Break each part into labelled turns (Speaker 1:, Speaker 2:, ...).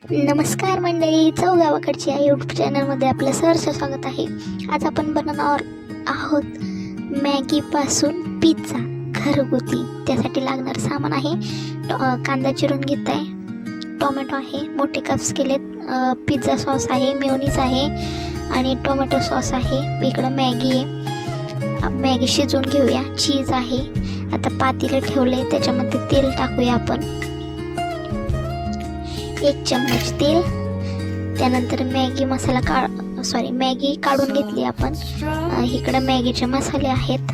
Speaker 1: नमस्कार मंडळी, चव गावाकडची या यूट्यूब चॅनलमध्ये आपलं सहर्ष स्वागत आहे. आज आपण बनवणार आहोत मॅगीपासून पिझ्झा घरगुती. त्यासाठी लागणारं सामान आहे कांदा चिरून घेत आहे, टोमॅटो आहे, मोठे कप्स केलेत, पिझ्झा सॉस आहे, मेयोनीज आहे आणि टोमॅटो सॉस आहे. इकडं मॅगी आहे, मॅगी शिजवून घेऊया. चीज आहे. आता पातेलं ठेवले, त्याच्यामध्ये तेल टाकूया आपण, 1 चम्मच तेल. त्यानंतर मॅगी मसाला मॅगी काढून घेतली आपण. इकडं मॅगीचे मसाले आहेत,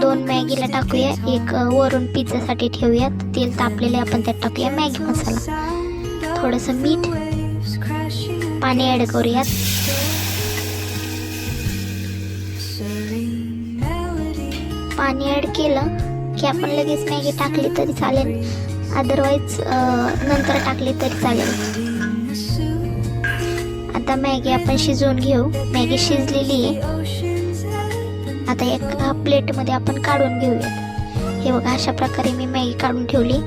Speaker 1: 2 मॅगीला टाकूया, 1 वरून पिझ्झासाठी ठेवूयात. तेल तापलेले आपण त्यात टाकूया मॅगी मसाला, थोडंसं मीठ, पाणी ॲड करूयात. पाणी ॲड केलं की आपण लगेच मॅगी टाकली तरी चालेल, अदरवाईज नंतर टाकली तरी चालेल. आता मॅगी आपण शिजवून घेऊ. मॅगी शिजलेली आहे. आता एका प्लेटमध्ये आपण काढून घेऊयात. हे बघा, अशा प्रकारे मी मॅगी काढून ठेवली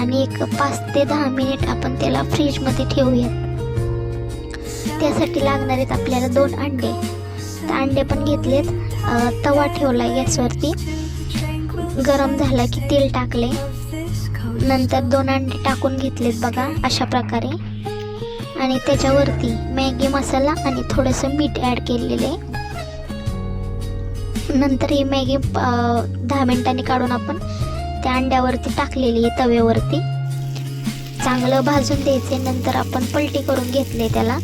Speaker 1: आणि 5 ते 10 मिनिट आपण त्याला फ्रीजमध्ये ठेवूयात. त्यासाठी लागणार आहेत आपल्याला 2 अंडे. तर अंडे पण घेतलेत. तवा ठेवला गॅसवरती, गरम झाला की तेल टाकले, नंतर 2 अंडे टाकून घेतलेत बघा अशा प्रकारे. आणि त्याच्यावरती मॅगी मसाला आणि थोडंसं मीठ ॲड केलेले. नंतर ही मॅगी 10 मिनिटांनी काढून आपण त्या अंड्यावरती टाकलेली तव्यावरती, चांगलं भाजून द्यायचे. नंतर आपण पलटी करून घेतले त्याला.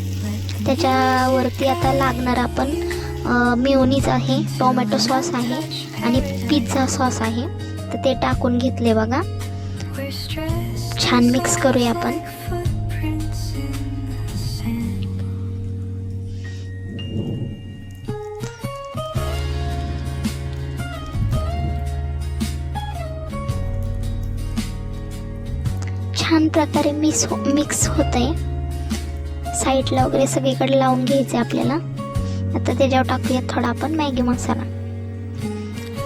Speaker 1: त्याच्यावरती आता लागणार आपण मेयोनीज आहे, टोमॅटो सॉस आहे आणि पिझ्झा सॉस आहे. तर ते टाकून घेतले बघा. छान मिक्स करूया आपण. छान प्रकारे मिक्स होत आहे. साईडला वगैरे सगळीकडे लावून घ्यायचे आपल्याला. आता त्याच्यावर टाकूयात थोडा आपण मॅगी मसाला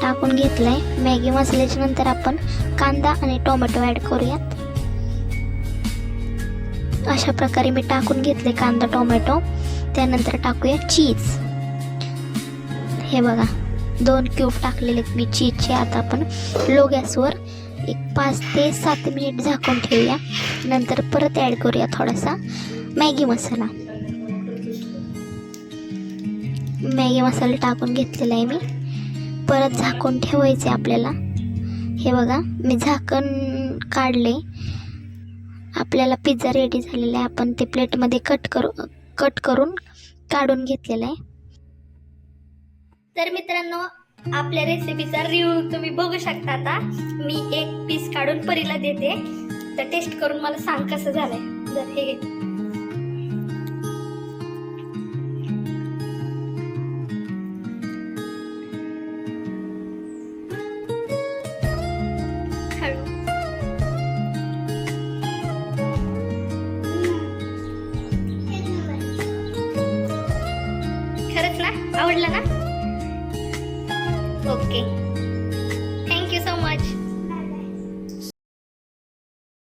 Speaker 1: टाकून घेतलाय. मॅगी मसाल्याच्या नंतर आपण कांदा आणि टोमॅटो ॲड करूयात. अशा प्रकारे मी टाकून घेतले कांदा टोमॅटो. त्यानंतर टाकूया चीज. हे बघा, 2 क्यूब टाकलेले मी चीजचे. आता आपण लो गॅसवर 5 ते 7 मिनिट झाकून ठेवूया. नंतर परत ॲड करूया थोडासा मॅगी मसाला. मॅगी मसाला टाकून घेतलेला आहे मी. परत झाकून ठेवायचे आपल्याला. हे बघा, मी झाकण काढले. आपल्याला पिझ्झा रेडी झालेला आहे. आपण ते प्लेटमध्ये कट करून काढून घेतलेला आहे. तर मित्रांनो, आपल्या रेसिपीचा रिव्ह्यू तुम्ही बघू शकता. आता मी 1 पीस काढून परीला देते, तर टेस्ट करून मला सांग कसं झालंय. जर हे आवडला ना? ओके.